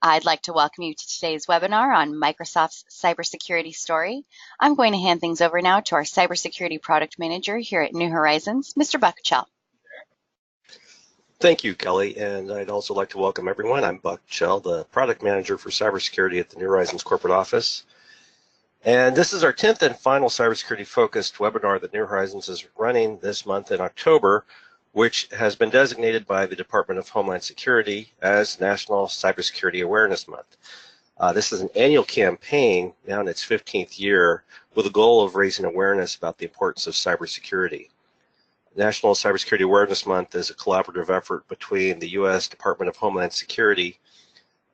I'd like to welcome you to today's webinar on Microsoft's cybersecurity story. I'm going to hand things over now to our cybersecurity product manager here at New Horizons, Mr. Buckchell. Thank you, Kelly, and I'd also like to welcome everyone. I'm Buck Chell, the product manager for cybersecurity at the New Horizons corporate office. And this is our 10th and final cybersecurity-focused webinar that New Horizons is running this month in October, which has been designated by the Department of Homeland Security as National Cybersecurity Awareness Month. This is an annual campaign now in its 15th year with a goal of raising awareness about the importance of cybersecurity. National Cybersecurity Awareness Month is a collaborative effort between the U.S. Department of Homeland Security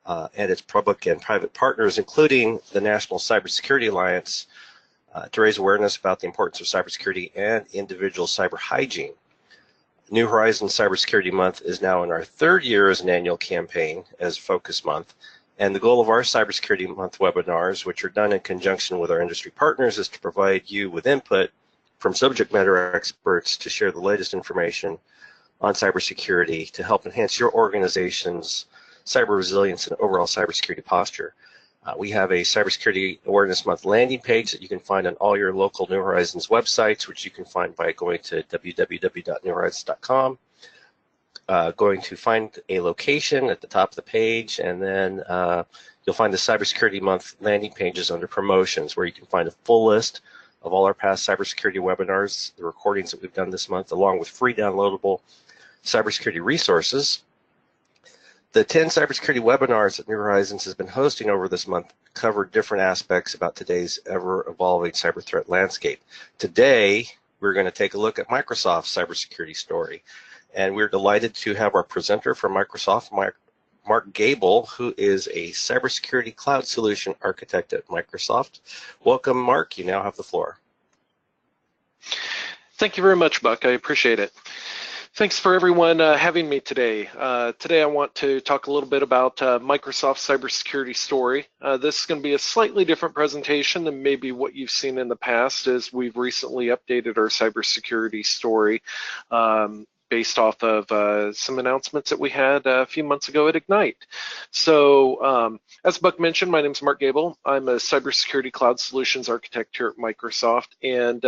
and its public and private partners, including the National Cybersecurity Alliance, to raise awareness about the importance of cybersecurity and individual cyber hygiene. New Horizons Cybersecurity Month is now in our 3rd year as an annual campaign as Focus Month, and the goal of our Cybersecurity Month webinars, which are done in conjunction with our industry partners, is to provide you with input from subject matter experts to share the latest information on cybersecurity to help enhance your organization's cyber resilience and overall cybersecurity posture. We have a Cybersecurity Awareness Month landing page that you can find on all your local New Horizons websites, which you can find by going to www.newhorizons.com, going to find a location at the top of the page, and then you'll find the Cybersecurity Month landing pages under promotions, where you can find a full list of all our past cybersecurity webinars, the recordings that we've done this month, along with free downloadable cybersecurity resources. The 10 cybersecurity webinars that New Horizons has been hosting over this month cover different aspects about today's ever-evolving cyber threat landscape. Today, we're going to take a look at Microsoft's cybersecurity story, and we're delighted to have our presenter from Microsoft, Mark Gable, who is a cybersecurity cloud solution architect at Microsoft. Welcome, Mark. You now have the floor. Thank you very much, Buck. I appreciate it. Thanks for everyone having me today. Today I want to talk a little bit about Microsoft's cybersecurity story. This is going to be a slightly different presentation than maybe what you've seen in the past, as we've recently updated our cybersecurity story based off of some announcements that we had a few months ago at Ignite. So as Buck mentioned, my name is Mark Gable. I'm a cybersecurity cloud solutions architect here at Microsoft. And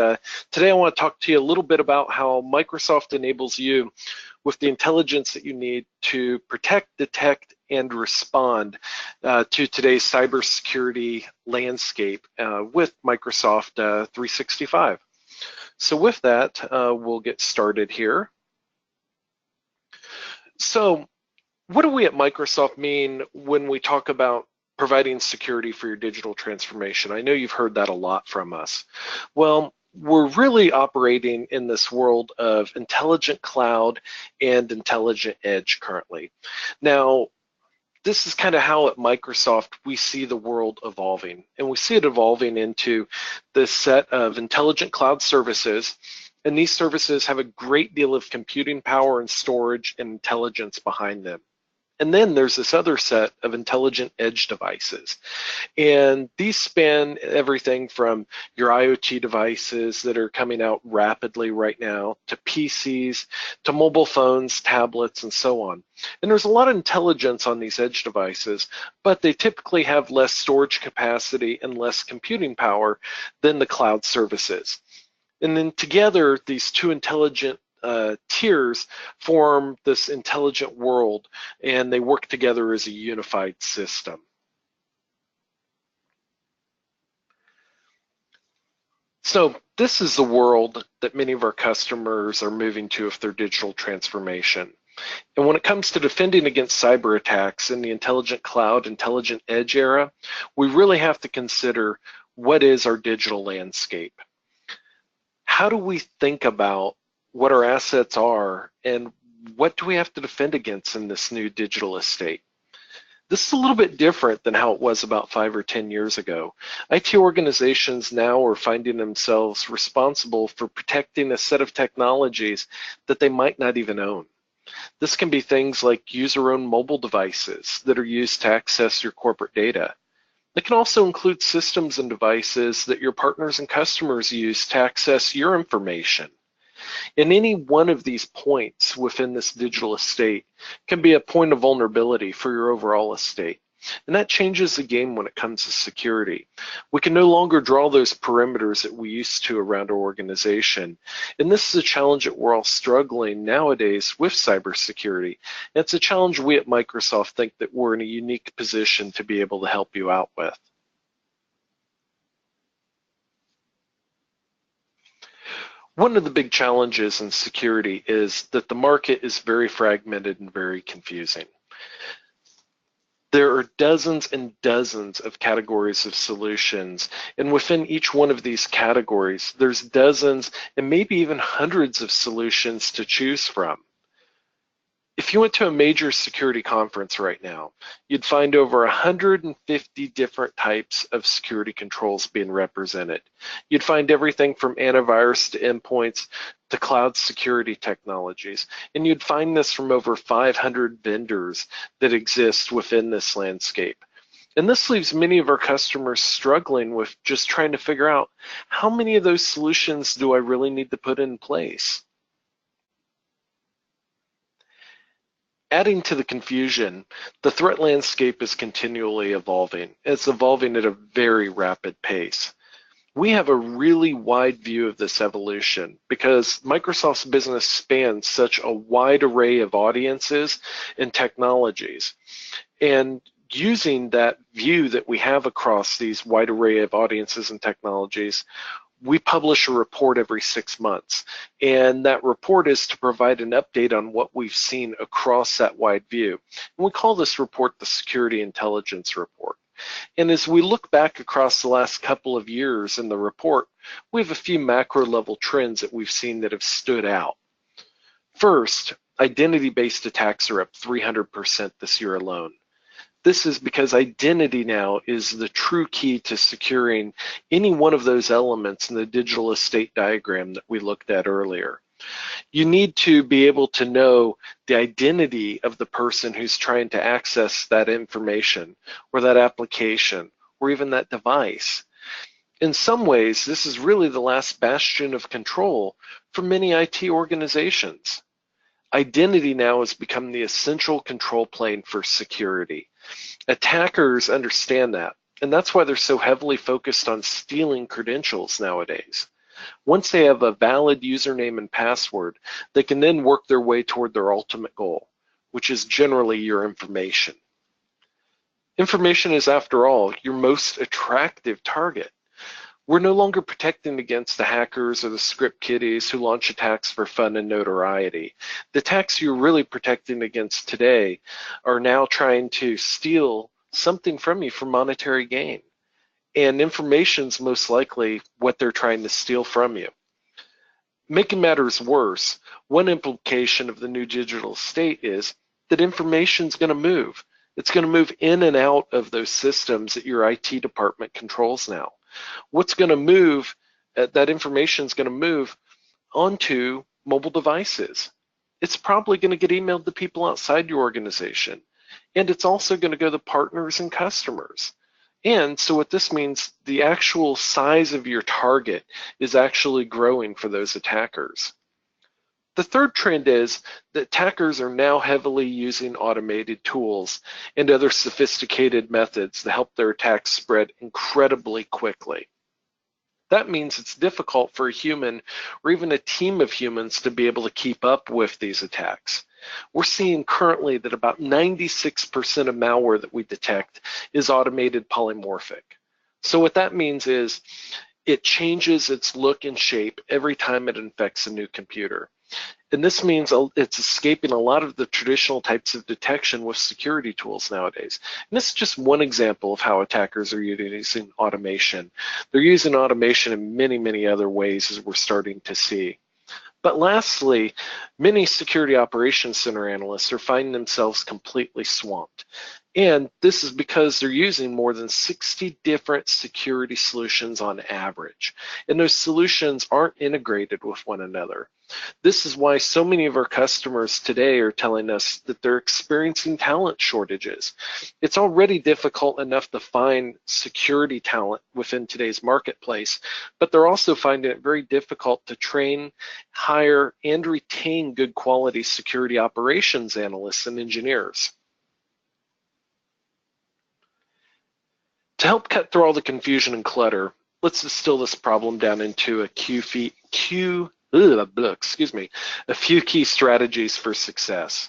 today I want to talk to you a little bit about how Microsoft enables you with the intelligence that you need to protect, detect, and respond to today's cybersecurity landscape with Microsoft 365. So with that, we'll get started here. So what do we at Microsoft mean when we talk about providing security for your digital transformation? I know you've heard that a lot from us. Well, we're really operating in this world of intelligent cloud and intelligent edge currently. Now, this is kind of how at Microsoft we see the world evolving, and we see it evolving into this set of intelligent cloud services. And these services have a great deal of computing power and storage and intelligence behind them. And then there's this other set of intelligent edge devices. And these span everything from your IoT devices that are coming out rapidly right now, to PCs, to mobile phones, tablets, and so on. And there's a lot of intelligence on these edge devices, but they typically have less storage capacity and less computing power than the cloud services. And then together, these two intelligent tiers form this intelligent world, and they work together as a unified system. So this is the world that many of our customers are moving to with their digital transformation. And when it comes to defending against cyber attacks in the intelligent cloud, intelligent edge era, we really have to consider what is our digital landscape. How do we think about what our assets are and what do we have to defend against in this new digital estate? This is a little bit different than how it was about 5 or 10 years ago. IT organizations now are finding themselves responsible for protecting a set of technologies that they might not even own. This can be things like user-owned mobile devices that are used to access your corporate data. It can also include systems and devices that your partners and customers use to access your information. And any one of these points within this digital estate can be a point of vulnerability for your overall estate. And that changes the game when it comes to security. We can no longer draw those perimeters that we used to around our organization. And this is a challenge that we're all struggling nowadays with cybersecurity. And it's a challenge we at Microsoft think that we're in a unique position to be able to help you out with. One of the big challenges in security is that the market is very fragmented and very confusing. There are dozens and dozens of categories of solutions, and within each one of these categories, there's dozens and maybe even hundreds of solutions to choose from. If you went to a major security conference right now, you'd find over 150 different types of security controls being represented. You'd find everything from antivirus to endpoints to cloud security technologies. And you'd find this from over 500 vendors that exist within this landscape. And this leaves many of our customers struggling with just trying to figure out, how many of those solutions do I really need to put in place? Adding to the confusion, the threat landscape is continually evolving. It's evolving at a very rapid pace. We have a really wide view of this evolution because Microsoft's business spans such a wide array of audiences and technologies. And using that view that we have across these wide array of audiences and technologies, we publish a report every 6 months, and that report is to provide an update on what we've seen across that wide view. And we call this report the Security Intelligence Report. And as we look back across the last couple of years in the report, we have a few macro level trends that we've seen that have stood out. First, identity-based attacks are up 300% this year alone. This is because identity now is the true key to securing any one of those elements in the digital estate diagram that we looked at earlier. You need to be able to know the identity of the person who's trying to access that information or that application or even that device. In some ways, this is really the last bastion of control for many IT organizations. Identity now has become the essential control plane for security. Attackers understand that, and that's why they're so heavily focused on stealing credentials nowadays. Once they have a valid username and password, they can then work their way toward their ultimate goal, which is generally your information. Information is, after all, your most attractive target. We're no longer protecting against the hackers or the script kiddies who launch attacks for fun and notoriety. The attacks you're really protecting against today are now trying to steal something from you for monetary gain. And information's most likely what they're trying to steal from you. Making matters worse, one implication of the new digital state is that information's going to move. It's going to move in and out of those systems that your IT department controls now. What's going to move, that information is going to move onto mobile devices. It's probably going to get emailed to people outside your organization. And it's also going to go to partners and customers. And so what this means, the actual size of your target is actually growing for those attackers. The third trend is that attackers are now heavily using automated tools and other sophisticated methods to help their attacks spread incredibly quickly. That means it's difficult for a human or even a team of humans to be able to keep up with these attacks. We're seeing currently that about 96% of malware that we detect is automated polymorphic. So what that means is it changes its look and shape every time it infects a new computer. And this means it's escaping a lot of the traditional types of detection with security tools nowadays. And this is just one example of how attackers are using automation. They're using automation in many, many other ways, as we're starting to see. But lastly, many security operations center analysts are finding themselves completely swamped. And this is because they're using more than 60 different security solutions on average. And those solutions aren't integrated with one another. This is why so many of our customers today are telling us that they're experiencing talent shortages. It's already difficult enough to find security talent within today's marketplace, but they're also finding it very difficult to train, hire, and retain good quality security operations analysts and engineers. To help cut through all the confusion and clutter, let's distill this problem down into a few key strategies for success.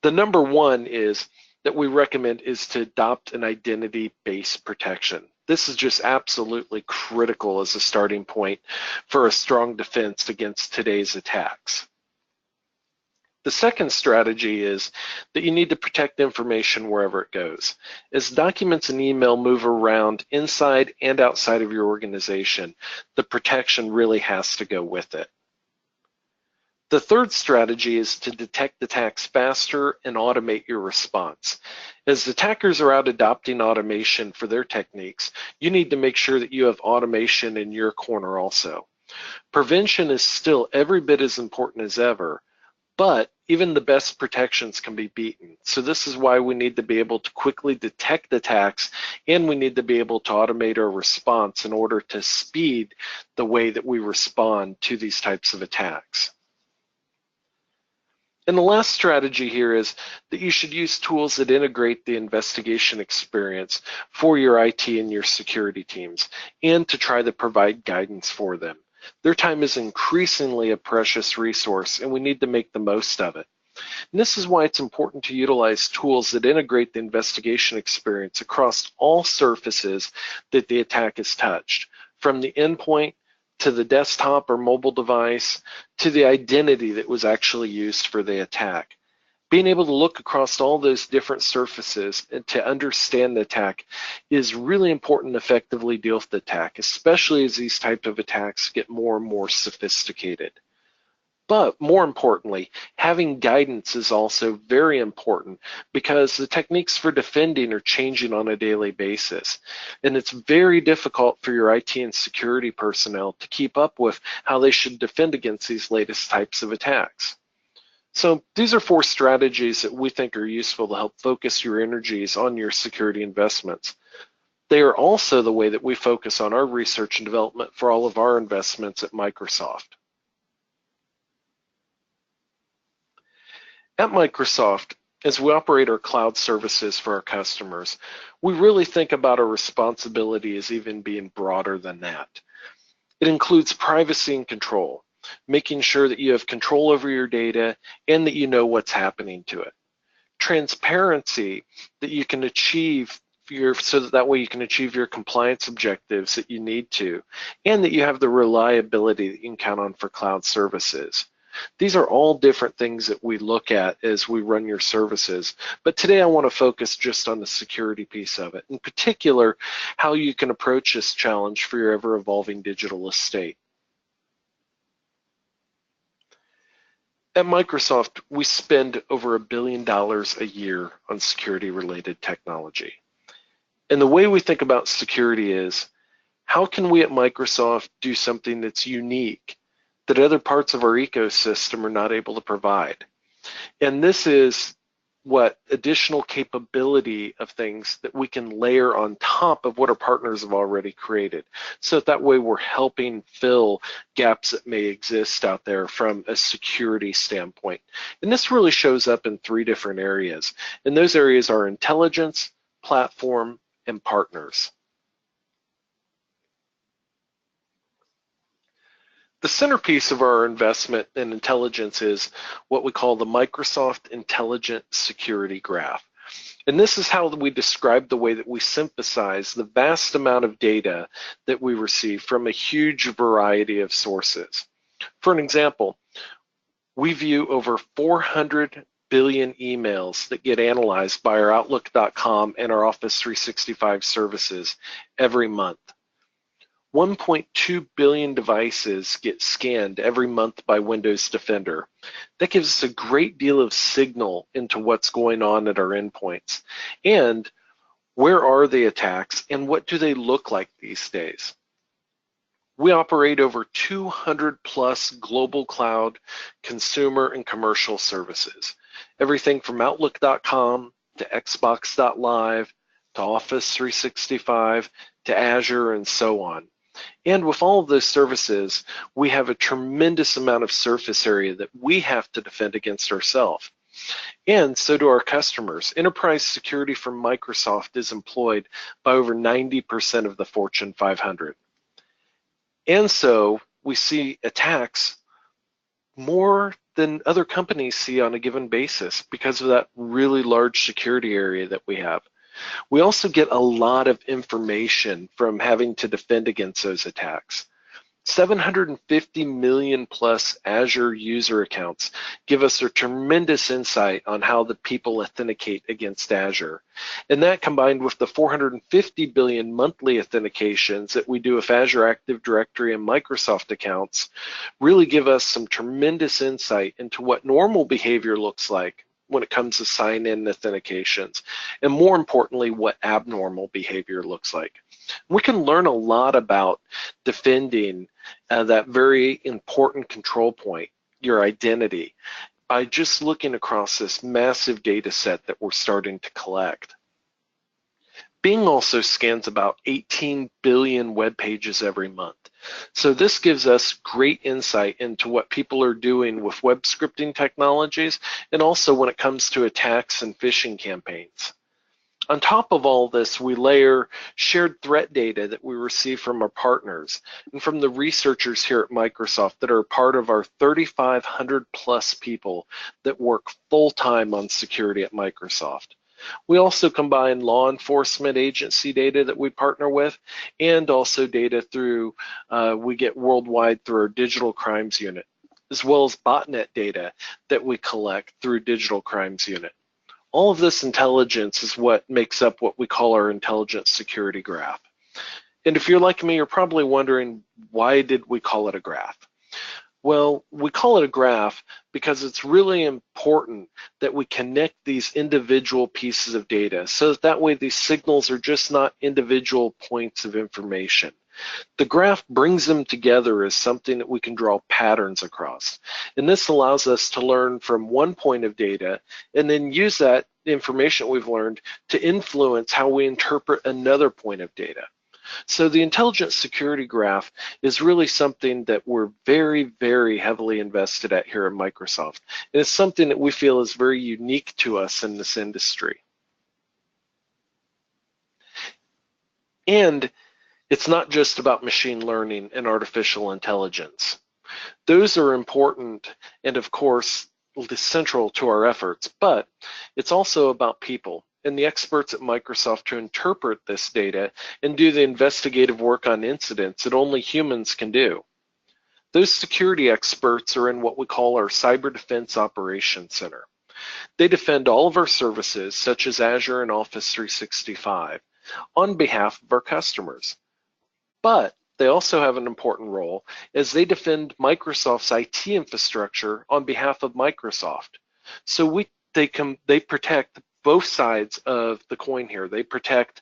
The number one is that we recommend is to adopt an identity-based protection. This is just absolutely critical as a starting point for a strong defense against today's attacks. The second strategy is that you need to protect information wherever it goes. As documents and email move around inside and outside of your organization, the protection really has to go with it. The third strategy is to detect attacks faster and automate your response. As attackers are out adopting automation for their techniques, you need to make sure that you have automation in your corner also. Prevention is still every bit as important as ever, but even the best protections can be beaten. So this is why we need to be able to quickly detect attacks, and we need to be able to automate our response in order to speed the way that we respond to these types of attacks. And the last strategy here is that you should use tools that integrate the investigation experience for your IT and your security teams, and to try to provide guidance for them. Their time is increasingly a precious resource, and we need to make the most of it. And this is why it's important to utilize tools that integrate the investigation experience across all surfaces that the attack has touched, from the endpoint to the desktop or mobile device to the identity that was actually used for the attack. Being able to look across all those different surfaces and to understand the attack is really important to effectively deal with the attack, especially as these types of attacks get more and more sophisticated. But more importantly, having guidance is also very important, because the techniques for defending are changing on a daily basis. And it's very difficult for your IT and security personnel to keep up with how they should defend against these latest types of attacks. So these are 4 strategies that we think are useful to help focus your energies on your security investments. They are also the way that we focus on our research and development for all of our investments at Microsoft. At Microsoft, as we operate our cloud services for our customers, we really think about our responsibility as even being broader than that. It includes privacy and control, making sure that you have control over your data and that you know what's happening to it. Transparency, that you can achieve so that way you can achieve your compliance objectives that you need to, and that you have the reliability that you can count on for cloud services. These are all different things that we look at as we run your services, but today I want to focus just on the security piece of it, in particular, how you can approach this challenge for your ever-evolving digital estate. At Microsoft, we spend over $1 billion a year on security-related technology. And the way we think about security is, how can we at Microsoft do something that's unique that other parts of our ecosystem are not able to provide? And this is what additional capability of things that we can layer on top of what our partners have already created. So that way we're helping fill gaps that may exist out there from a security standpoint. And this really shows up in 3 different areas. And those areas are intelligence, platform, and partners. The centerpiece of our investment in intelligence is what we call the Microsoft Intelligent Security Graph. And this is how we describe the way that we synthesize the vast amount of data that we receive from a huge variety of sources. For an example, we view over 400 billion emails that get analyzed by our Outlook.com and our Office 365 services every month. 1.2 billion devices get scanned every month by Windows Defender. That gives us a great deal of signal into what's going on at our endpoints. And where are the attacks and what do they look like these days? We operate over 200 plus global cloud, consumer, and commercial services. Everything from Outlook.com to Xbox.live to Office 365 to Azure and so on. And with all of those services, we have a tremendous amount of surface area that we have to defend against ourselves. And so do our customers. Enterprise security from Microsoft is employed by over 90% of the Fortune 500. And so we see attacks more than other companies see on a given basis because of that really large security area that we have. We also get a lot of information from having to defend against those attacks. 750 million plus Azure user accounts give us a tremendous insight on how the people authenticate against Azure. And that combined with the 450 billion monthly authentications that we do with Azure Active Directory and Microsoft accounts really give us some tremendous insight into what normal behavior looks like when it comes to sign-in authentications, and more importantly, what abnormal behavior looks like. We can learn a lot about defending that very important control point, your identity, by just looking across this massive data set that we're starting to collect. Bing also scans about 18 billion web pages every month. So this gives us great insight into what people are doing with web scripting technologies, and also when it comes to attacks and phishing campaigns. On top of all this, we layer shared threat data that we receive from our partners and from the researchers here at Microsoft that are part of our 3,500 plus people that work full-time on security at Microsoft. We also combine law enforcement agency data that we partner with, and also data through, we get worldwide through our digital crimes unit, as well as botnet data that we collect through digital crimes unit. All of this intelligence is what makes up what we call our intelligent security graph. And if you're like me, you're probably wondering, why did we call it a graph? Well, we call it a graph because it's really important that we connect these individual pieces of data so that way these signals are just not individual points of information. The graph brings them together as something that we can draw patterns across. And this allows us to learn from one point of data and then use that information we've learned to influence how we interpret another point of data. So the intelligent security graph is really something that we're very, very heavily invested at here at Microsoft. And it's something that we feel is very unique to us in this industry. And it's not just about machine learning and artificial intelligence. Those are important and, of course, central to our efforts, but it's also about people and the experts at Microsoft to interpret this data and do the investigative work on incidents that only humans can do. Those security experts are in what we call our Cyber Defense Operations Center. They defend all of our services, such as Azure and Office 365, on behalf of our customers. But they also have an important role as they defend Microsoft's IT infrastructure on behalf of Microsoft. So they protect both sides of the coin here. They protect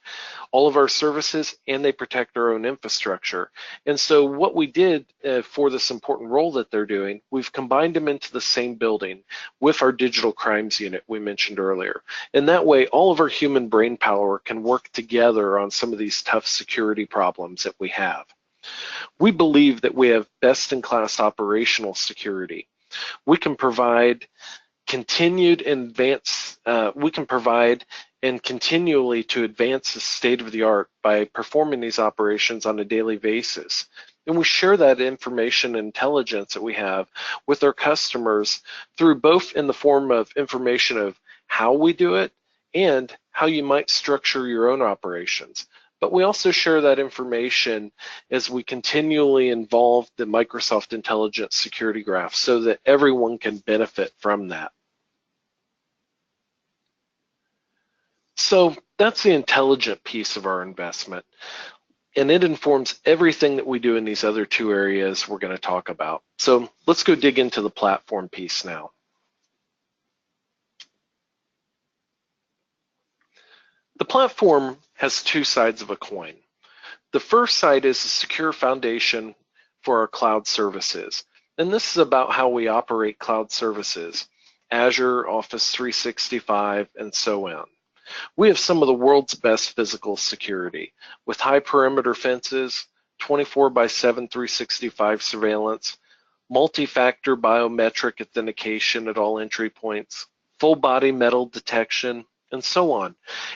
all of our services and they protect our own infrastructure. And so what we did for this important role that they're doing, we've combined them into the same building with our digital crimes unit we mentioned earlier. And that way, all of our human brain power can work together on some of these tough security problems that we have. We believe that we have best-in-class operational security. We can provide continued advance, and continually to advance the state of the art by performing these operations on a daily basis. And we share that information and intelligence that we have with our customers through both in the form of information of how we do it and how you might structure your own operations. But we also share that information as we continually involve the Microsoft Intelligent Security Graph so that everyone can benefit from that. So that's the intelligent piece of our investment, and it informs everything that we do in these other two areas we're going to talk about. So let's go dig into the platform piece now. The platform has two sides of a coin. The first side is a secure foundation for our cloud services, and this is about how we operate cloud services, Azure, Office 365, and so on. We have some of the world's best physical security with high perimeter fences, 24/7 365 surveillance, multi-factor biometric authentication at all entry points, full body metal detection, and so on.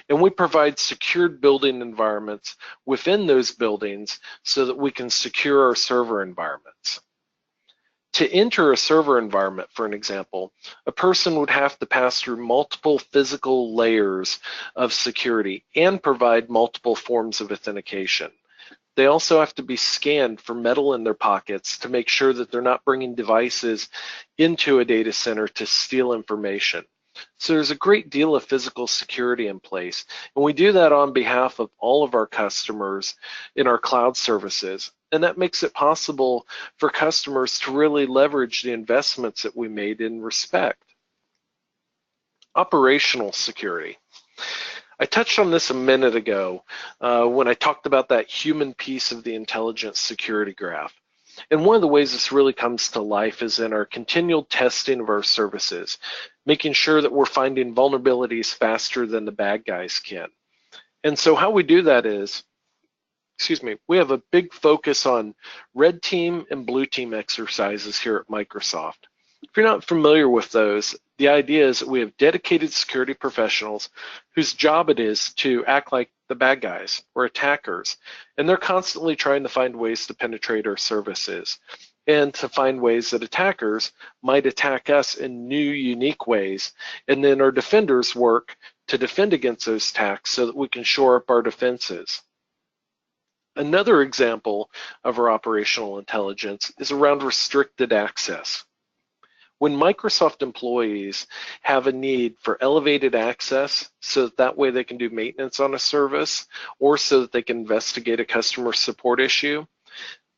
And we provide secured building environments within those buildings so that we can secure our server environments. To enter a server environment, for an example, a person would have to pass through multiple physical layers of security and provide multiple forms of authentication. They also have to be scanned for metal in their pockets to make sure that they're not bringing devices into a data center to steal information. So there's a great deal of physical security in place, and we do that on behalf of all of our customers in our cloud services. And that makes it possible for customers to really leverage the investments that we made in respect. Operational security. I touched on this a minute ago when I talked about that human piece of the intelligence security graph. And one of the ways this really comes to life is in our continual testing of our services, making sure that we're finding vulnerabilities faster than the bad guys can. And so how we do that is, we have a big focus on red team and blue team exercises here at Microsoft. If you're not familiar with those, the idea is that we have dedicated security professionals whose job it is to act like the bad guys or attackers, and they're constantly trying to find ways to penetrate our services and to find ways that attackers might attack us in new, unique ways. And then our defenders work to defend against those attacks so that we can shore up our defenses. Another example of our operational intelligence is around restricted access. When Microsoft employees have a need for elevated access so that way they can do maintenance on a service or so that they can investigate a customer support issue,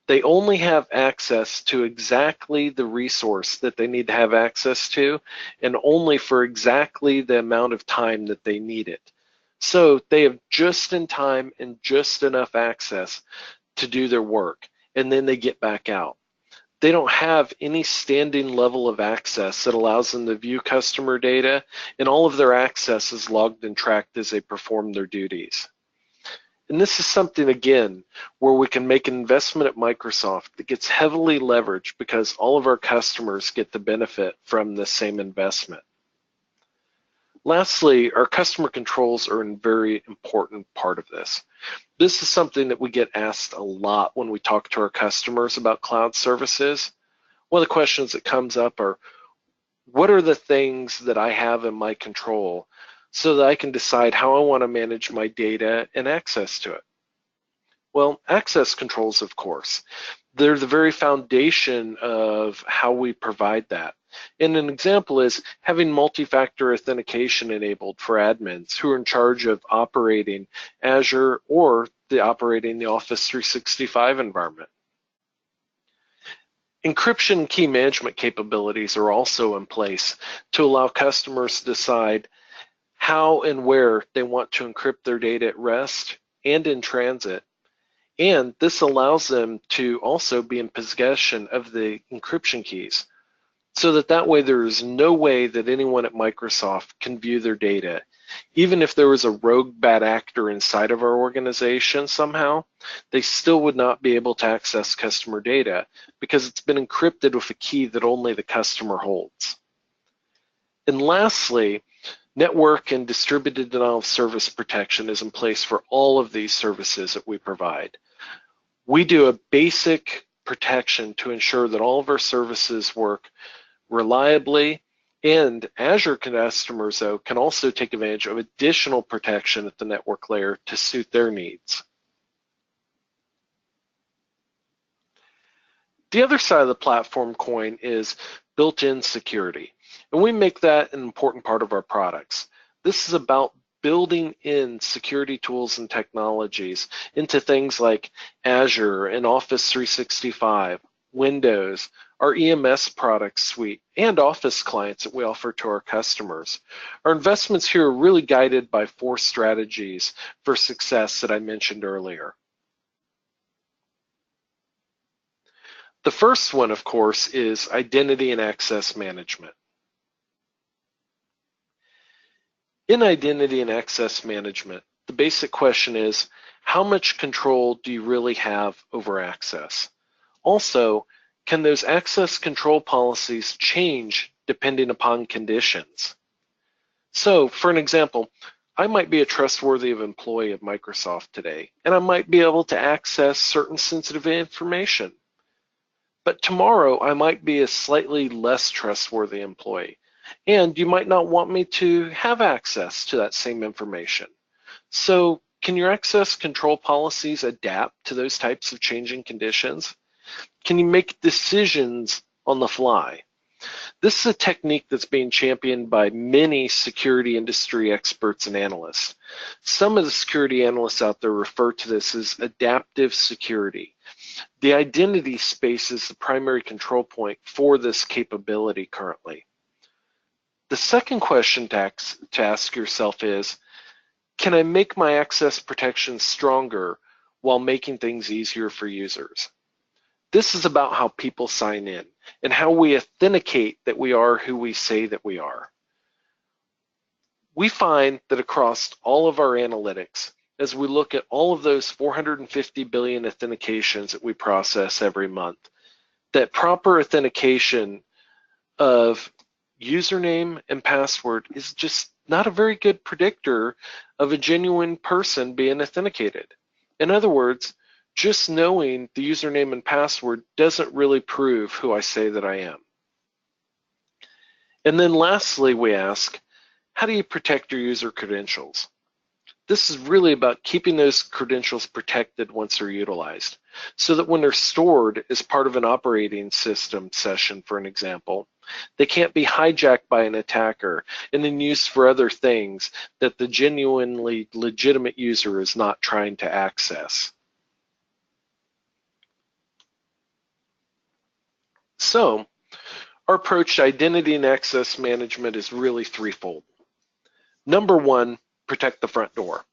they only have access to exactly the resource that they need to have access to and only for exactly the amount of time that they need it. So they have just in time and just enough access to do their work, and then they get back out. They don't have any standing level of access that allows them to view customer data, and all of their access is logged and tracked as they perform their duties. And this is something, again, where we can make an investment at Microsoft that gets heavily leveraged because all of our customers get the benefit from the same investment. Lastly, our customer controls are a very important part of this. This is something that we get asked a lot when we talk to our customers about cloud services. One of the questions that comes up are, what are the things that I have in my control so that I can decide how I want to manage my data and access to it? Well, access controls, of course. They're the very foundation of how we provide that. And an example is having multi-factor authentication enabled for admins who are in charge of operating Azure or operating the Office 365 environment. Encryption key management capabilities are also in place to allow customers to decide how and where they want to encrypt their data at rest and in transit. And this allows them to also be in possession of the encryption keys, so that way there is no way that anyone at Microsoft can view their data. Even if there was a rogue bad actor inside of our organization somehow, they still would not be able to access customer data because it's been encrypted with a key that only the customer holds. And lastly, network and distributed denial of service protection is in place for all of these services that we provide. We do a basic protection to ensure that all of our services work reliably, and Azure customers, though, can also take advantage of additional protection at the network layer to suit their needs. The other side of the platform coin is built-in security, and we make that an important part of our products. This is about building in security tools and technologies into things like Azure and Office 365, Windows, our EMS product suite, and Office clients that we offer to our customers. Our investments here are really guided by 4 strategies for success that I mentioned earlier. The first one, of course, is identity and access management. In identity and access management, the basic question is, how much control do you really have over access? Also, can those access control policies change depending upon conditions? So for an example, I might be a trustworthy employee of Microsoft today, and I might be able to access certain sensitive information. But tomorrow, I might be a slightly less trustworthy employee, and you might not want me to have access to that same information. So can your access control policies adapt to those types of changing conditions? Can you make decisions on the fly? This is a technique that's being championed by many security industry experts and analysts. Some of the security analysts out there refer to this as adaptive security. The identity space is the primary control point for this capability currently. The second question to ask yourself is, can I make my access protection stronger while making things easier for users? This is about how people sign in and how we authenticate that we are who we say that we are. We find that across all of our analytics, as we look at all of those 450 billion authentications that we process every month, that proper authentication of username and password is just not a very good predictor of a genuine person being authenticated. In other words, just knowing the username and password doesn't really prove who I say that I am. And then lastly, we ask, how do you protect your user credentials? This is really about keeping those credentials protected once they're utilized, so that when they're stored as part of an operating system session, for an example, they can't be hijacked by an attacker and then used for other things that the genuinely legitimate user is not trying to access. So, our approach to identity and access management is really threefold. Number one, protect the front door.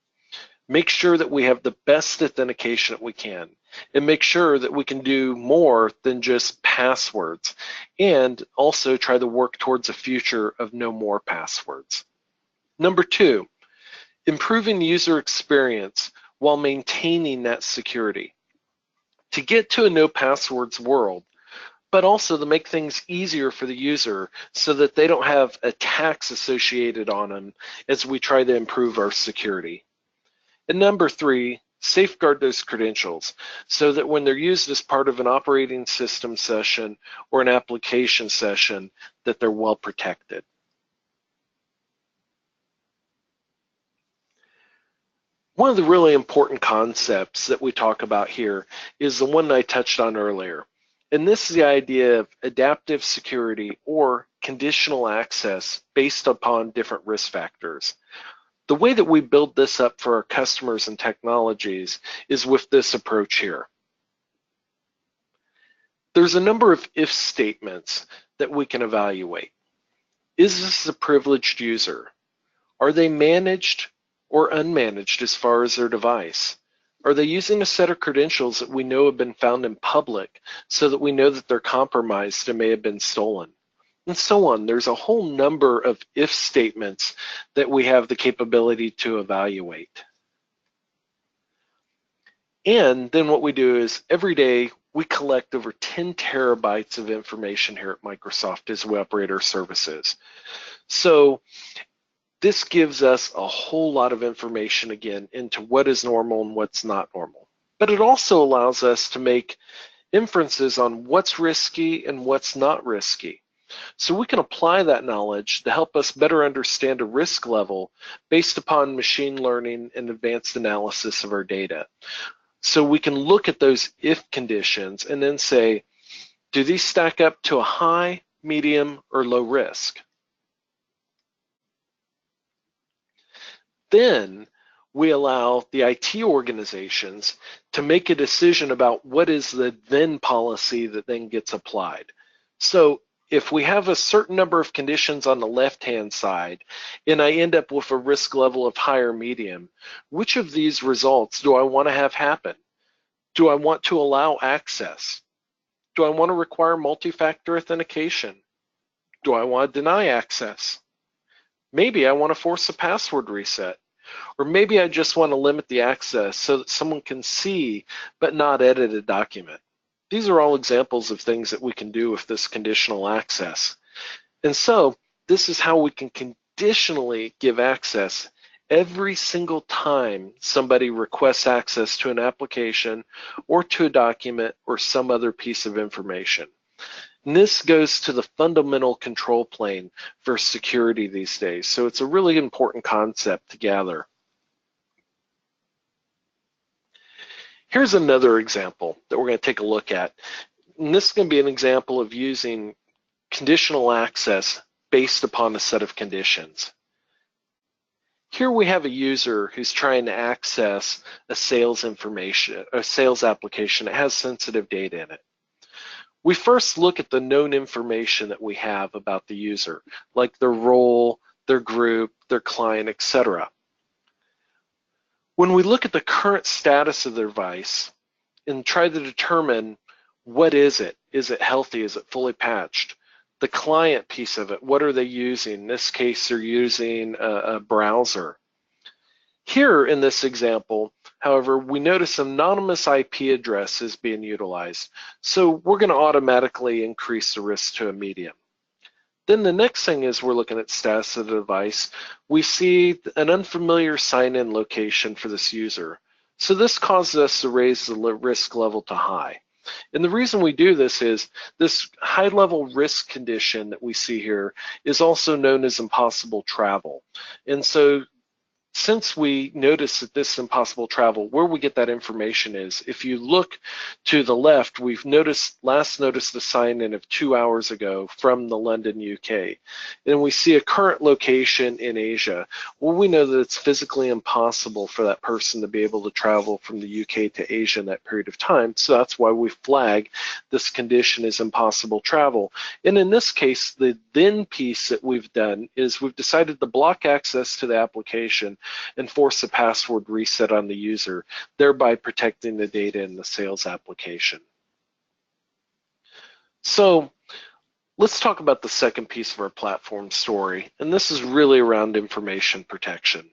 Make sure that we have the best authentication that we can, and make sure that we can do more than just passwords, and also try to work towards a future of no more passwords. Number two, improving user experience while maintaining that security. To get to a no passwords world, but also to make things easier for the user so that they don't have attacks associated on them as we try to improve our security. And number three, safeguard those credentials so that when they're used as part of an operating system session or an application session, that they're well protected. One of the really important concepts that we talk about here is the one that I touched on earlier. And this is the idea of adaptive security or conditional access based upon different risk factors. The way that we build this up for our customers and technologies is with this approach here. There's a number of if statements that we can evaluate. Is this a privileged user? Are they managed or unmanaged as far as their device? Are they using a set of credentials that we know have been found in public so that we know that they're compromised and may have been stolen? And so on. There's a whole number of if statements that we have the capability to evaluate. And then what we do is every day we collect over 10 terabytes of information here at Microsoft as we operate our services. So this gives us a whole lot of information again into what is normal and what's not normal. But it also allows us to make inferences on what's risky and what's not risky. So we can apply that knowledge to help us better understand a risk level based upon machine learning and advanced analysis of our data. So we can look at those if conditions and then say, do these stack up to a high, medium, or low risk? Then we allow the IT organizations to make a decision about what is the then policy that then gets applied. So if we have a certain number of conditions on the left-hand side and I end up with a risk level of high or medium, which of these results do I want to have happen? Do I want to allow access? Do I want to require multi-factor authentication? Do I want to deny access? Maybe I want to force a password reset. Or maybe I just want to limit the access so that someone can see but not edit a document. These are all examples of things that we can do with this conditional access. And so this is how we can additionally give access every single time somebody requests access to an application or to a document or some other piece of information. And this goes to the fundamental control plane for security these days. So it's a really important concept to gather. Here's another example that we're going to take a look at. And this is going to be an example of using conditional access based upon a set of conditions. Here we have a user who's trying to access a sales information, a sales application that has sensitive data in it. We first look at the known information that we have about the user, like their role, their group, their client, etc. When we look at the current status of their device and try to determine what is it healthy, is it fully patched? The client piece of it, what are they using? In this case, they're using a browser. Here in this example, however, we notice anonymous IP address is being utilized. So we're going to automatically increase the risk to a medium. Then the next thing is we're looking at status of the device. We see an unfamiliar sign-in location for this user. So this causes us to raise the risk level to high. And the reason we do this is this high-level risk condition that we see here is also known as impossible travel. And so since we notice that this is impossible travel, where we get that information is, if you look to the left, we've last noticed the sign-in of 2 hours ago from the London, UK. And we see a current location in Asia. Well, we know that it's physically impossible for that person to be able to travel from the UK to Asia in that period of time. So that's why we flag this condition as impossible travel. And in this case, the then piece that we've done is we've decided to block access to the application and force a password reset on the user, thereby protecting the data in the sales application. So let's talk about the second piece of our platform story, and this is really around information protection.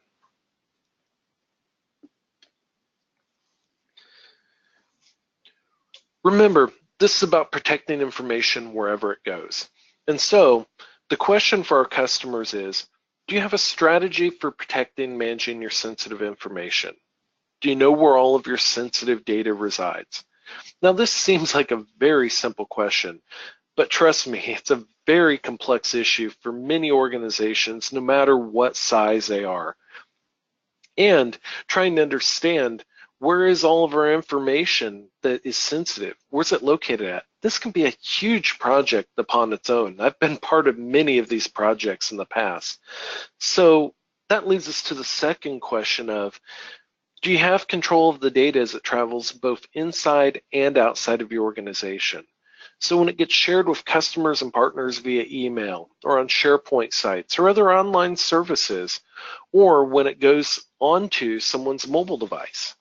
Remember, this is about protecting information wherever it goes. And so the question for our customers is, do you have a strategy for protecting and managing your sensitive information? Do you know where all of your sensitive data resides? Now, this seems like a very simple question, but trust me, it's a very complex issue for many organizations, no matter what size they are. And trying to understand, where is all of our information that is sensitive? Where's it located at? This can be a huge project upon its own. I've been part of many of these projects in the past. So that leads us to the second question of, do you have control of the data as it travels both inside and outside of your organization? So when it gets shared with customers and partners via email or on SharePoint sites or other online services, or when it goes onto someone's mobile device.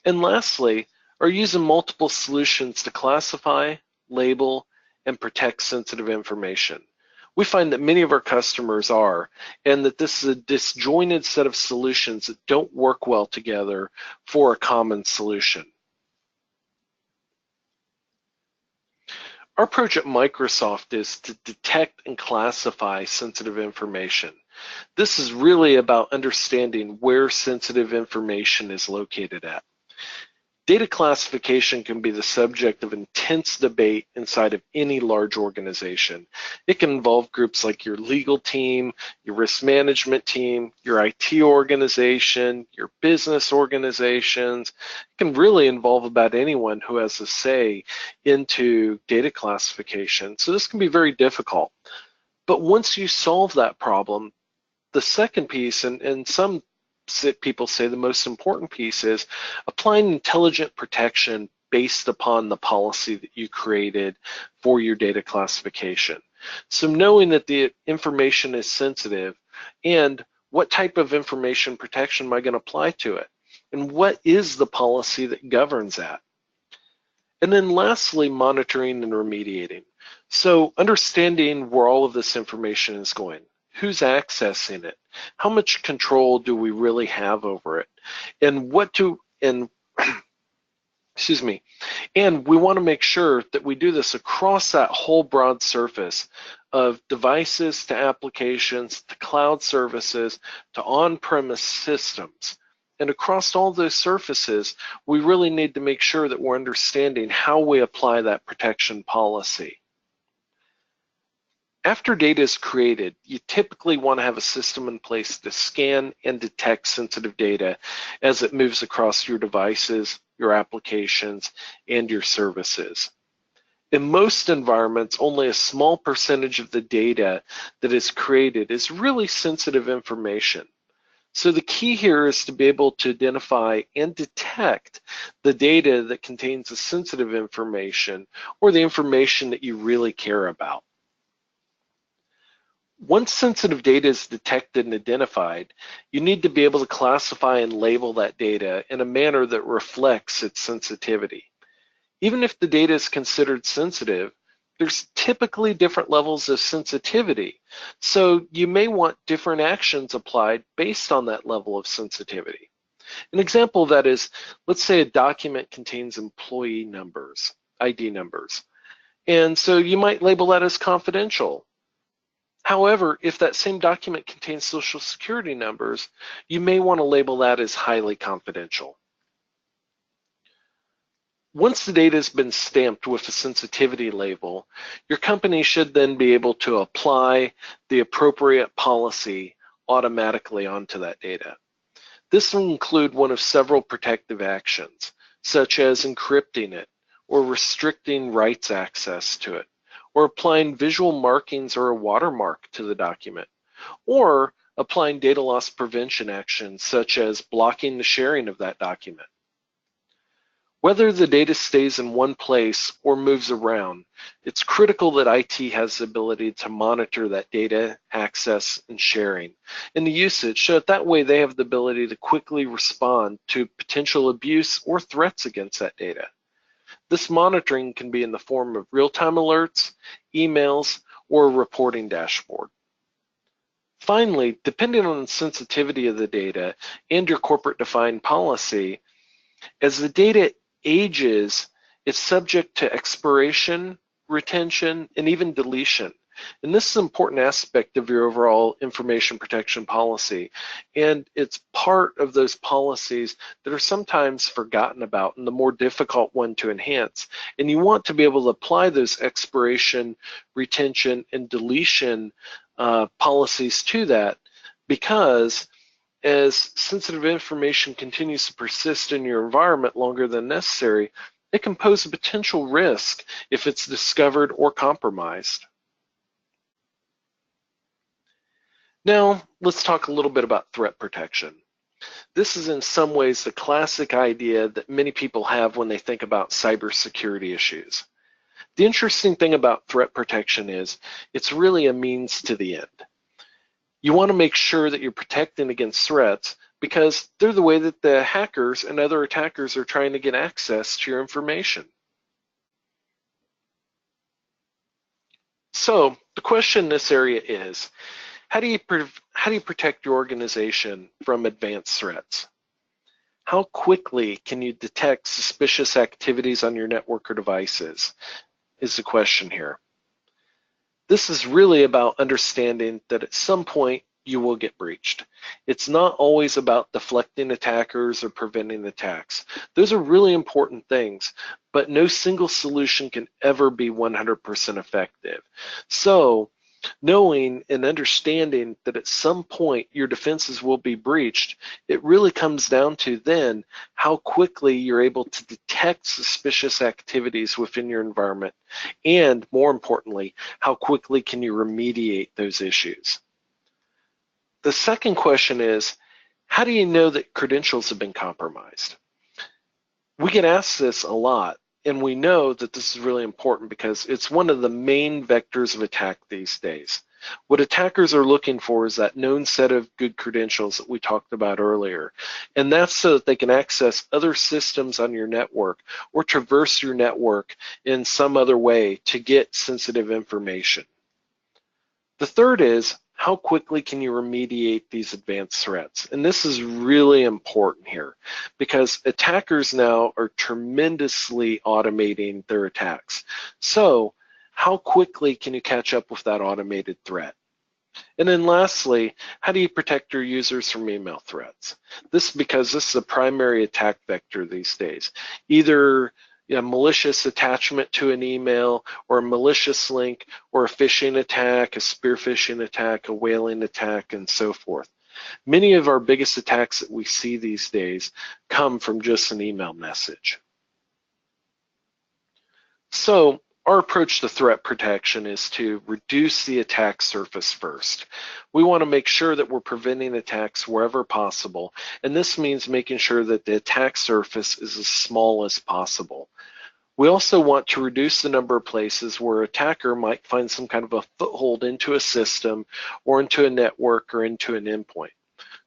And lastly, are you using multiple solutions to classify, label, and protect sensitive information? We find that many of our customers are, and that this is a disjointed set of solutions that don't work well together for a common solution. Our approach at Microsoft is to detect and classify sensitive information. This is really about understanding where sensitive information is located at. Data classification can be the subject of intense debate inside of any large organization. It can involve groups like your legal team, your risk management team, your IT organization, your business organizations. It can really involve about anyone who has a say into data classification. So this can be very difficult. But once you solve that problem, the second piece, and some people say the most important piece, is applying intelligent protection based upon the policy that you created for your data classification. So knowing that the information is sensitive, and what type of information protection am I going to apply to it? And what is the policy that governs that? And then lastly, monitoring and remediating. So understanding where all of this information is going. Who's accessing it? How much control do we really have over it? And excuse me, and we want to make sure that we do this across that whole broad surface of devices to applications to cloud services to on-premise systems. And across all those surfaces, we really need to make sure that we're understanding how we apply that protection policy. After data is created, you typically want to have a system in place to scan and detect sensitive data as it moves across your devices, your applications, and your services. In most environments, only a small percentage of the data that is created is really sensitive information. So the key here is to be able to identify and detect the data that contains the sensitive information or the information that you really care about. Once sensitive data is detected and identified, you need to be able to classify and label that data in a manner that reflects its sensitivity. Even if the data is considered sensitive, there's typically different levels of sensitivity. So you may want different actions applied based on that level of sensitivity. An example of that is, let's say a document contains employee numbers, ID numbers. And so you might label that as confidential. However, if that same document contains social security numbers, you may want to label that as highly confidential. Once the data has been stamped with a sensitivity label, your company should then be able to apply the appropriate policy automatically onto that data. This will include one of several protective actions, such as encrypting it or restricting rights access to it, or applying visual markings or a watermark to the document, or applying data loss prevention actions such as blocking the sharing of that document. Whether the data stays in one place or moves around, it's critical that IT has the ability to monitor that data access and sharing and the usage, so that way they have the ability to quickly respond to potential abuse or threats against that data. This monitoring can be in the form of real-time alerts, emails, or a reporting dashboard. Finally, depending on the sensitivity of the data and your corporate defined policy, as the data ages, it's subject to expiration, retention, and even deletion. And this is an important aspect of your overall information protection policy. And it's part of those policies that are sometimes forgotten about and the more difficult one to enhance. And you want to be able to apply those expiration, retention, and deletion policies to that, because as sensitive information continues to persist in your environment longer than necessary, it can pose a potential risk if it's discovered or compromised. Now, let's talk a little bit about threat protection. This is in some ways the classic idea that many people have when they think about cybersecurity issues. The interesting thing about threat protection is it's really a means to the end. You want to make sure that you're protecting against threats because they're the way that the hackers and other attackers are trying to get access to your information. So the question in this area is, how do you protect your organization from advanced threats? How quickly can you detect suspicious activities on your network or devices is the question here. This is really about understanding that at some point you will get breached. It's not always about deflecting attackers or preventing attacks. Those are really important things, but no single solution can ever be 100% effective. So knowing and understanding that at some point your defenses will be breached, it really comes down to then how quickly you're able to detect suspicious activities within your environment, and more importantly, how quickly can you remediate those issues. The second question is, how do you know that credentials have been compromised? We get asked this a lot. And we know that this is really important because it's one of the main vectors of attack these days. What attackers are looking for is that known set of good credentials that we talked about earlier. And that's so that they can access other systems on your network or traverse your network in some other way to get sensitive information. The third is, how quickly can you remediate these advanced threats? And this is really important here because attackers now are tremendously automating their attacks. So How quickly can you catch up with that automated threat? And then lastly, how do you protect your users from email threats? Because this is a primary attack vector these days. Either a malicious attachment to an email, or a malicious link, or a phishing attack, a spear phishing attack, a whaling attack, and so forth. Many of our biggest attacks that we see these days come from just an email message. So our approach to threat protection is to reduce the attack surface first. We want to make sure that we're preventing attacks wherever possible, and this means making sure that the attack surface is as small as possible. We also want to reduce the number of places where an attacker might find some kind of a foothold into a system or into a network or into an endpoint.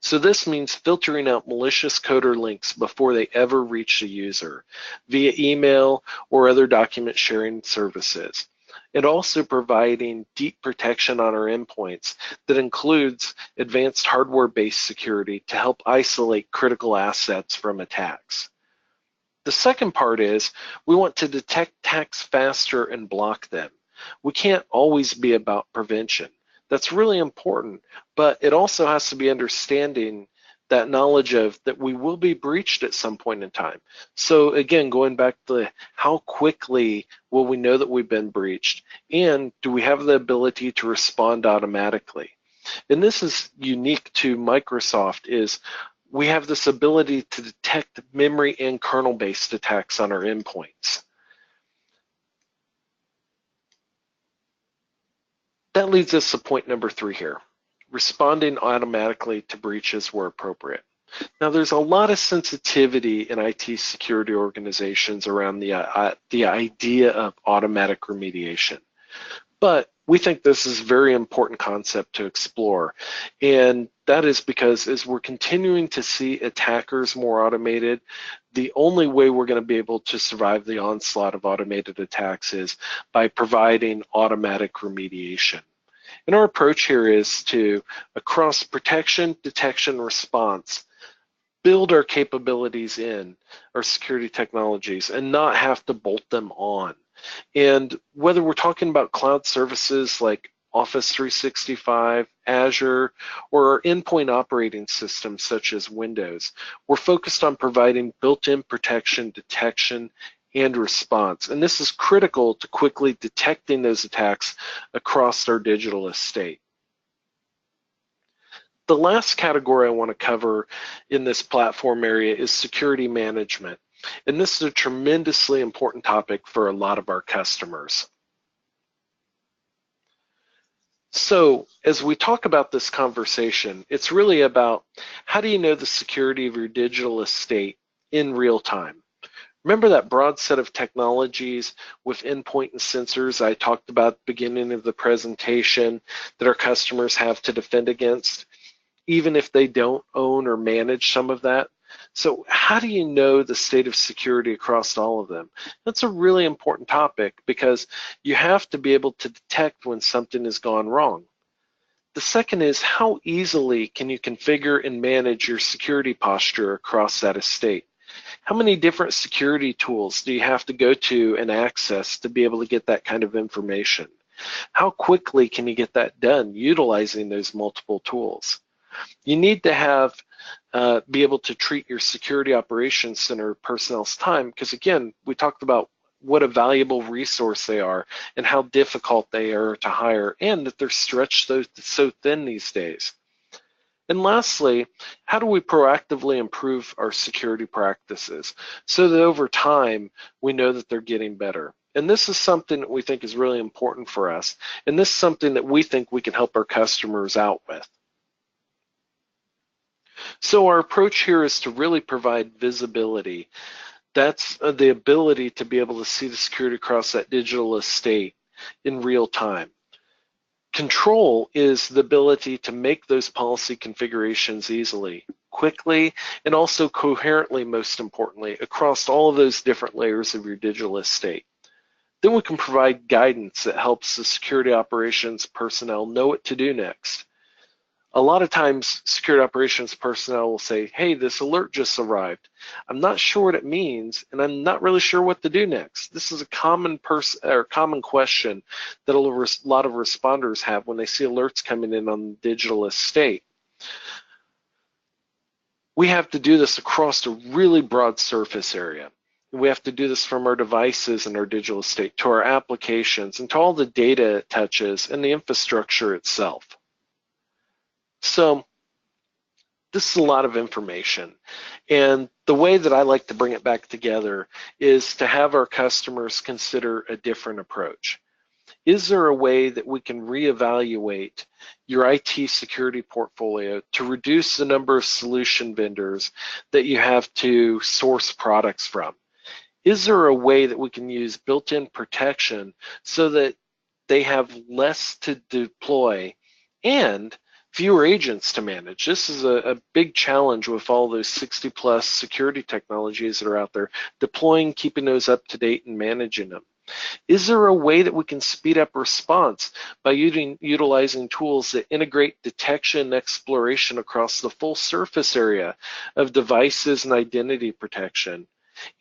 So this means filtering out malicious code or links before they ever reach the user via email or other document sharing services. And also providing deep protection on our endpoints that includes advanced hardware-based security to help isolate critical assets from attacks. The second part is we want to detect attacks faster and block them. We can't always be about prevention. That's really important, but it also has to be understanding that knowledge of that we will be breached at some point in time. So again, going back to how quickly will we know that we've been breached, and do we have the ability to respond automatically? And this is unique to Microsoft, is we have this ability to detect memory and kernel-based attacks on our endpoints. That leads us to point number 3 here, responding automatically to breaches where appropriate. Now, there's a lot of sensitivity in IT security organizations around the idea of automatic remediation, but we think this is a very important concept to explore, and that is because as we're continuing to see attackers more automated, the only way we're going to be able to survive the onslaught of automated attacks is by providing automatic remediation. And our approach here is to, across protection, detection, response, build our capabilities in our security technologies and not have to bolt them on. And whether we're talking about cloud services like Office 365, Azure, or our endpoint operating systems such as Windows, we're focused on providing built-in protection, detection, and response. And this is critical to quickly detecting those attacks across our digital estate. The last category I want to cover in this platform area is security management. And this is a tremendously important topic for a lot of our customers. So as we talk about this conversation, it's really about how do you know the security of your digital estate in real time? Remember that broad set of technologies with endpoint and sensors I talked about at the beginning of the presentation that our customers have to defend against, even if they don't own or manage some of that? So how do you know the state of security across all of them? That's a really important topic because you have to be able to detect when something has gone wrong. The second is how easily can you configure and manage your security posture across that estate? How many different security tools do you have to go to and access to be able to get that kind of information? How quickly can you get that done utilizing those multiple tools? You need to have be able to treat your security operations center personnel's time, because again, we talked about what a valuable resource they are and how difficult they are to hire, and that they're stretched so thin these days. And lastly, how do we proactively improve our security practices so that over time we know that they're getting better? And this is something that we think is really important for us, and this is something that we think we can help our customers out with. So our approach here is to really provide visibility. That's the ability to be able to see the security across that digital estate in real time. Control is the ability to make those policy configurations easily, quickly, and also coherently, most importantly, across all of those different layers of your digital estate. Then we can provide guidance that helps the security operations personnel know what to do next. A lot of times, security operations personnel will say, hey, this alert just arrived. I'm not sure what it means, and I'm not really sure what to do next. This is a common question that a lot of responders have when they see alerts coming in on the digital estate. We have to do this across a really broad surface area. We have to do this from our devices and our digital estate to our applications and to all the data it touches and the infrastructure itself. So this is a lot of information. And the way that I like to bring it back together is to have our customers consider a different approach. Is there a way that we can reevaluate your IT security portfolio to reduce the number of solution vendors that you have to source products from? Is there a way that we can use built-in protection so that they have less to deploy and fewer agents to manage? This is a big challenge with all those 60+ security technologies that are out there, deploying, keeping those up to date, and managing them. Is there a way that we can speed up response by utilizing tools that integrate detection and exploration across the full surface area of devices and identity protection?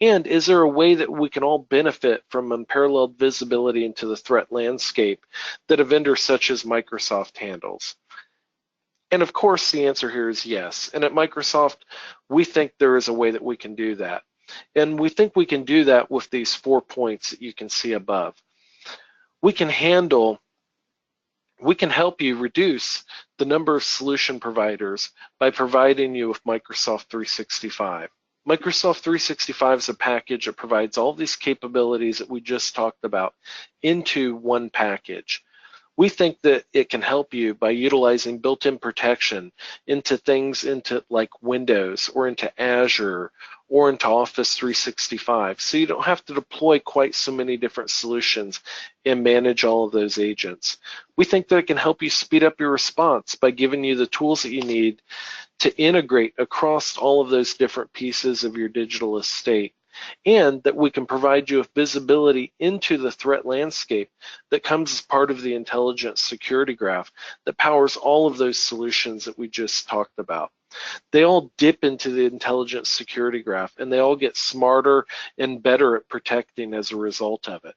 And is there a way that we can all benefit from unparalleled visibility into the threat landscape that a vendor such as Microsoft handles? And of course, the answer here is yes. And at Microsoft, we think there is a way that we can do that. And we think we can do that with these 4 points that you can see above. We can help you reduce the number of solution providers by providing you with Microsoft 365. Microsoft 365 is a package that provides all these capabilities that we just talked about into one package. We think that it can help you by utilizing built-in protection into things like Windows or into Azure or into Office 365. So you don't have to deploy quite so many different solutions and manage all of those agents. We think that it can help you speed up your response by giving you the tools that you need to integrate across all of those different pieces of your digital estate, and that we can provide you with visibility into the threat landscape that comes as part of the intelligent security graph that powers all of those solutions that we just talked about. They all dip into the intelligent security graph, and they all get smarter and better at protecting as a result of it.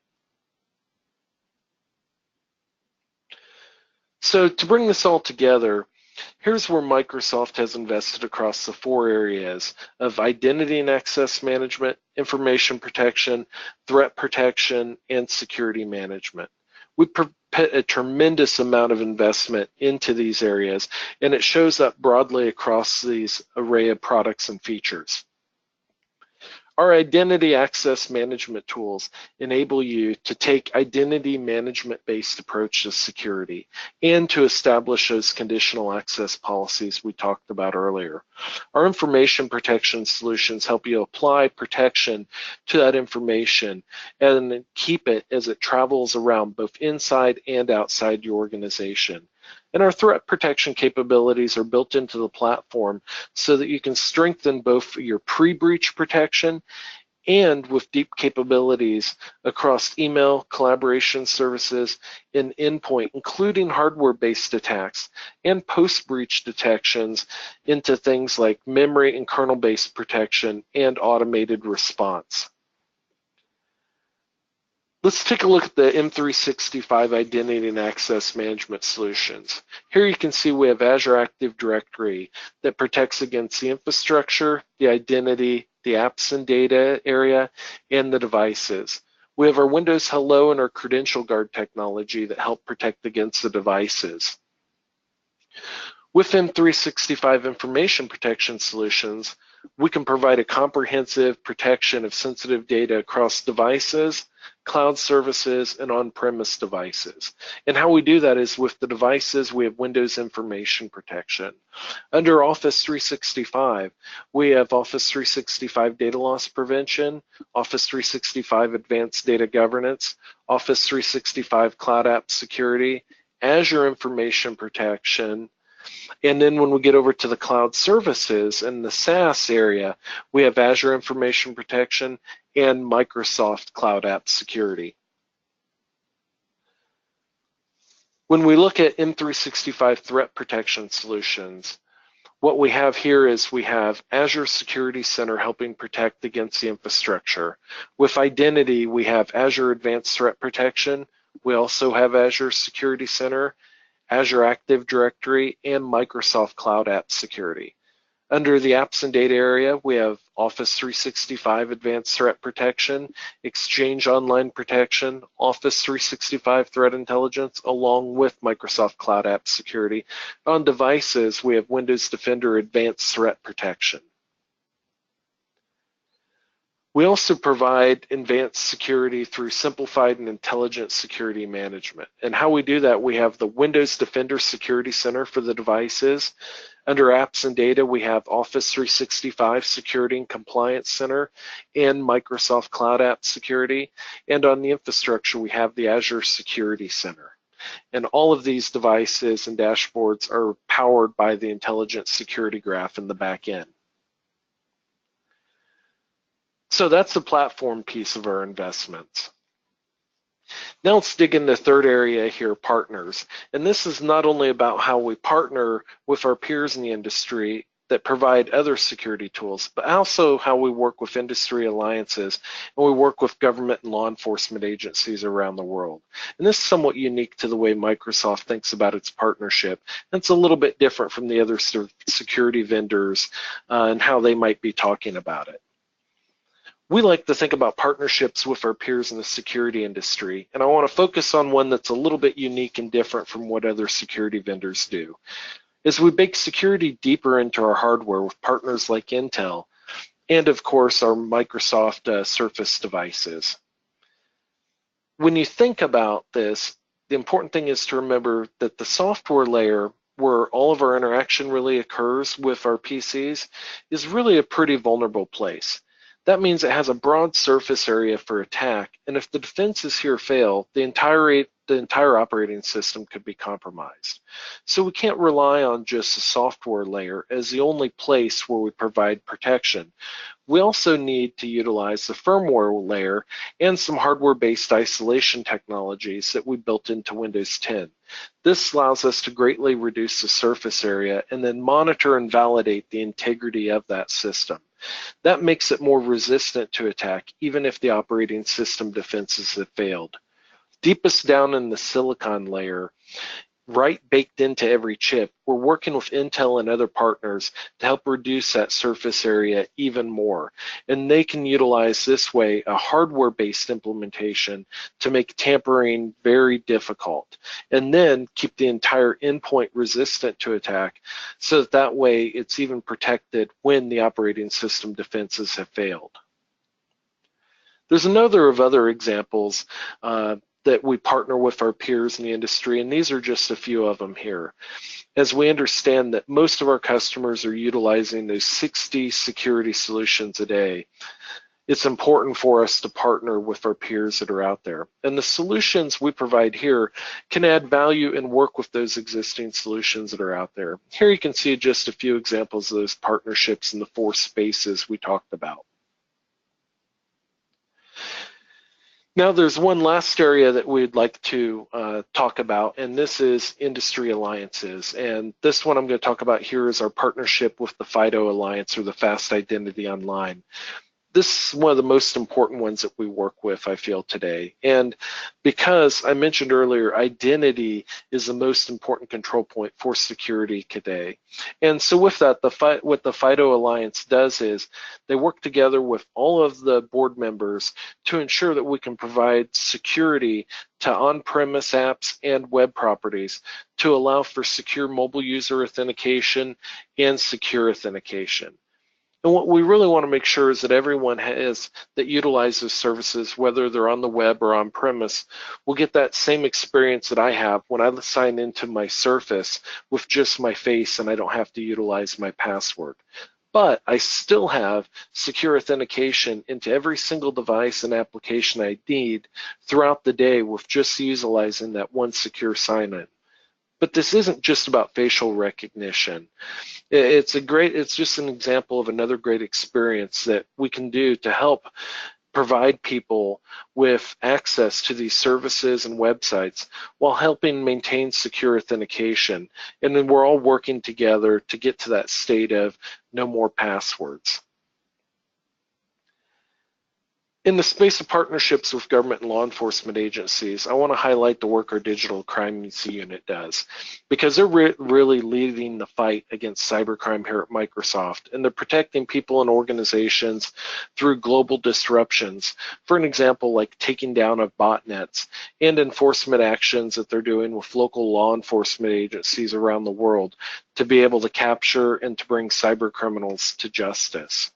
So to bring this all together, here's where Microsoft has invested across the 4 areas of identity and access management, information protection, threat protection, and security management. We put a tremendous amount of investment into these areas, and it shows up broadly across these array of products and features. Our identity access management tools enable you to take identity management-based approach to security and to establish those conditional access policies we talked about earlier. Our information protection solutions help you apply protection to that information and keep it as it travels around both inside and outside your organization. And our threat protection capabilities are built into the platform so that you can strengthen both your pre-breach protection and with deep capabilities across email, collaboration services, and endpoint, including hardware-based attacks and post-breach detections into things like memory and kernel-based protection and automated response. Let's take a look at the M365 Identity and Access Management Solutions. Here you can see we have Azure Active Directory that protects against the infrastructure, the identity, the apps and data area, and the devices. We have our Windows Hello and our Credential Guard technology that help protect against the devices. With M365 Information Protection Solutions, we can provide a comprehensive protection of sensitive data across devices, cloud services, and on-premise devices. And how we do that is with the devices, we have Windows Information Protection. Under Office 365, we have Office 365 Data Loss Prevention, Office 365 Advanced Data Governance, Office 365 Cloud App Security, Azure Information Protection, and then when we get over to the cloud services and the SaaS area, we have Azure Information Protection and Microsoft Cloud App Security. When we look at M365 threat protection solutions, what we have here is we have Azure Security Center helping protect against the infrastructure. With identity, we have Azure Advanced Threat Protection. We also have Azure Security Center, Azure Active Directory, and Microsoft Cloud App Security. Under the apps and data area, we have Office 365 Advanced Threat Protection, Exchange Online Protection, Office 365 Threat Intelligence, along with Microsoft Cloud App Security. On devices, we have Windows Defender Advanced Threat Protection. We also provide advanced security through simplified and intelligent security management. And how we do that, we have the Windows Defender Security Center for the devices. Under apps and data, we have Office 365 Security and Compliance Center and Microsoft Cloud App Security. And on the infrastructure, we have the Azure Security Center. And all of these devices and dashboards are powered by the intelligent security graph in the back end. So that's the platform piece of our investments. Now let's dig into the third area here, partners. And this is not only about how we partner with our peers in the industry that provide other security tools, but also how we work with industry alliances and we work with government and law enforcement agencies around the world. And this is somewhat unique to the way Microsoft thinks about its partnership. And it's a little bit different from the other security vendors and how they might be talking about it. We like to think about partnerships with our peers in the security industry, and I want to focus on one that's a little bit unique and different from what other security vendors do. As we bake security deeper into our hardware with partners like Intel, and of course our Microsoft Surface devices. When you think about this, the important thing is to remember that the software layer where all of our interaction really occurs with our PCs is really a pretty vulnerable place. That means it has a broad surface area for attack, and if the defenses here fail, the entire operating system could be compromised. So we can't rely on just the software layer as the only place where we provide protection. We also need to utilize the firmware layer and some hardware-based isolation technologies that we built into Windows 10. This allows us to greatly reduce the surface area and then monitor and validate the integrity of that system. That makes it more resistant to attack, even if the operating system defenses have failed. Deepest down in the silicon layer, right baked into every chip, we're working with Intel and other partners to help reduce that surface area even more. And they can utilize this way a hardware-based implementation to make tampering very difficult, and then keep the entire endpoint resistant to attack so that way it's even protected when the operating system defenses have failed. There's another of other examples that we partner with our peers in the industry, and these are just a few of them here. As we understand that most of our customers are utilizing those 60 security solutions a day, it's important for us to partner with our peers that are out there. And the solutions we provide here can add value and work with those existing solutions that are out there. Here you can see just a few examples of those partnerships in the 4 spaces we talked about. Now there's one last area that we'd like to talk about, and this is industry alliances. And this one I'm going to talk about here is our partnership with the FIDO Alliance, or the Fast Identity Online. This is one of the most important ones that we work with, I feel, today. And because I mentioned earlier, identity is the most important control point for security today. And so with that, what the FIDO Alliance does is they work together with all of the board members to ensure that we can provide security to on-premise apps and web properties to allow for secure mobile user authentication and secure authentication. And what we really want to make sure is that everyone that utilizes services, whether they're on the web or on premise, will get that same experience that I have when I sign into my Surface with just my face and I don't have to utilize my password. But I still have secure authentication into every single device and application I need throughout the day with just utilizing that one secure sign-in. But this isn't just about facial recognition. It's just an example of another great experience that we can do to help provide people with access to these services and websites while helping maintain secure authentication. And then we're all working together to get to that state of no more passwords. In the space of partnerships with government and law enforcement agencies, I want to highlight the work our Digital Crimes Unit does, because they're really leading the fight against cybercrime here at Microsoft, and they're protecting people and organizations through global disruptions. For an example, like taking down of botnets and enforcement actions that they're doing with local law enforcement agencies around the world to be able to capture and to bring cyber criminals to justice.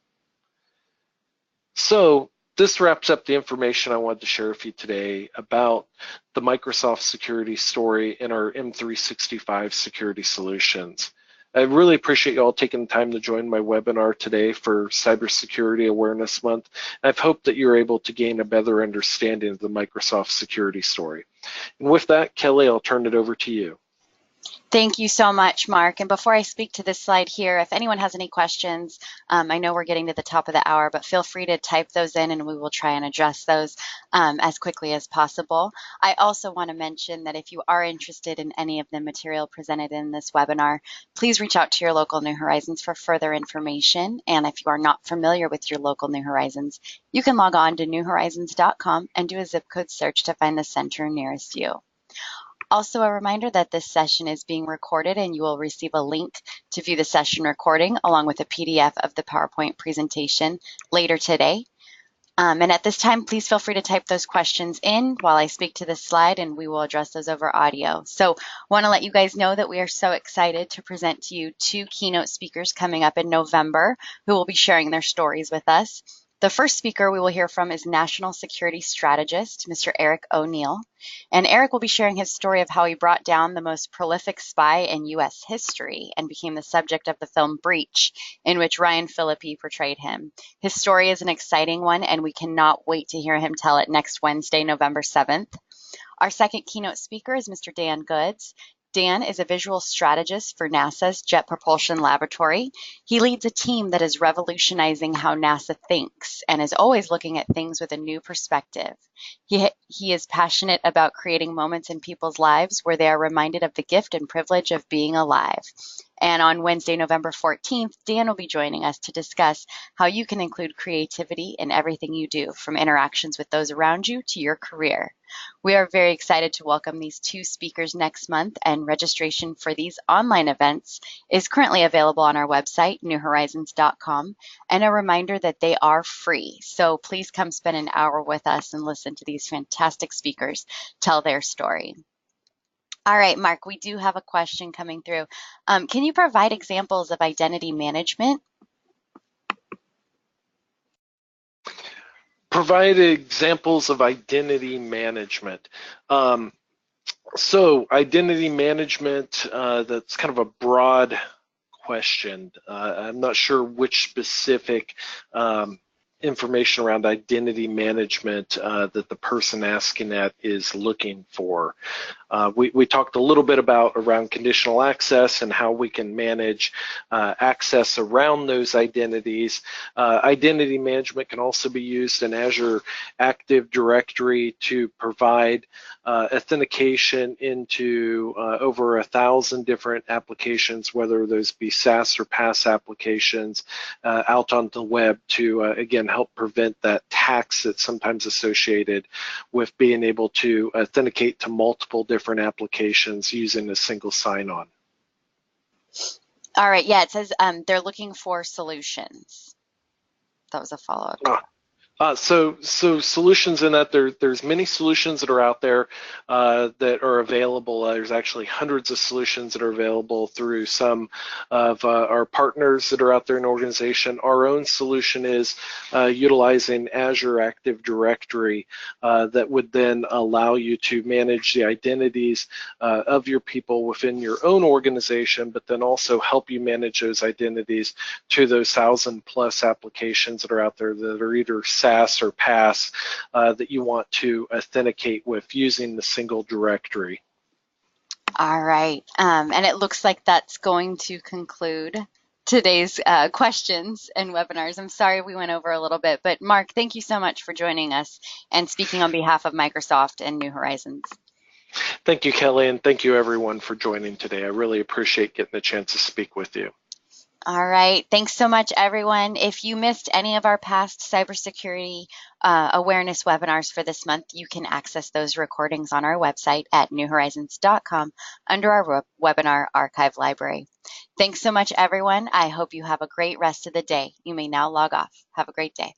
So, this wraps up the information I wanted to share with you today about the Microsoft security story and our M365 security solutions. I really appreciate you all taking the time to join my webinar today for Cybersecurity Awareness Month. I've hoped that you're able to gain a better understanding of the Microsoft security story. And with that, Kelly, I'll turn it over to you. Thank you so much, Mark. And before I speak to this slide here, if anyone has any questions, I know we're getting to the top of the hour, but feel free to type those in and we will try and address those as quickly as possible. I also want to mention that if you are interested in any of the material presented in this webinar, please reach out to your local New Horizons for further information. And if you are not familiar with your local New Horizons, you can log on to newhorizons.com and do a zip code search to find the center nearest you. Also, a reminder that this session is being recorded and you will receive a link to view the session recording along with a PDF of the PowerPoint presentation later today. And at this time, please feel free to type those questions in while I speak to this slide and we will address those over audio. So want to let you guys know that we are so excited to present to you two keynote speakers coming up in November who will be sharing their stories with us. The first speaker we will hear from is National Security Strategist, Mr. Eric O'Neill. And Eric will be sharing his story of how he brought down the most prolific spy in U.S. history and became the subject of the film Breach, in which Ryan Phillippe portrayed him. His story is an exciting one, and we cannot wait to hear him tell it next Wednesday, November 7th. Our second keynote speaker is Mr. Dan Goods. Dan is a visual strategist for NASA's Jet Propulsion Laboratory. He leads a team that is revolutionizing how NASA thinks and is always looking at things with a new perspective. He is passionate about creating moments in people's lives where they are reminded of the gift and privilege of being alive. And on Wednesday, November 14th, Dan will be joining us to discuss how you can include creativity in everything you do, from interactions with those around you to your career. We are very excited to welcome these two speakers next month, and registration for these online events is currently available on our website, newhorizons.com, and a reminder that they are free. So please come spend an hour with us and listen to these fantastic speakers tell their story. All right, Mark, we do have a question coming through. Can you provide examples of identity management? Provide examples of identity management. So identity management, that's kind of a broad question. I'm not sure which specific information around identity management that the person asking that is looking for. We talked a little bit about around conditional access and how we can manage access around those identities. Identity management can also be used in Azure Active Directory to provide authentication into over 1,000 different applications, whether those be SaaS or PaaS applications out on the web to, again, help prevent that tax that's sometimes associated with being able to authenticate to multiple different applications using a single sign-on. All right, yeah, it says they're looking for solutions. That was a follow-up. So solutions in that there's many solutions that are out there that are available. There's actually hundreds of solutions that are available through some of our partners that are out there in the organization. Our own solution is utilizing Azure Active Directory that would then allow you to manage the identities of your people within your own organization, but then also help you manage those identities to those 1,000+ applications that are out there that are either SaaS or PaaS that you want to authenticate with using the single directory. All right, and it looks like that's going to conclude today's questions and webinars. I'm sorry we went over a little bit, but Mark, thank you so much for joining us and speaking on behalf of Microsoft and New Horizons. Thank you, Kelly, and thank you everyone for joining today. I really appreciate getting the chance to speak with you. All right. Thanks so much, everyone. If you missed any of our past cybersecurity awareness webinars for this month, you can access those recordings on our website at newhorizons.com under our webinar archive library. Thanks so much, everyone. I hope you have a great rest of the day. You may now log off. Have a great day.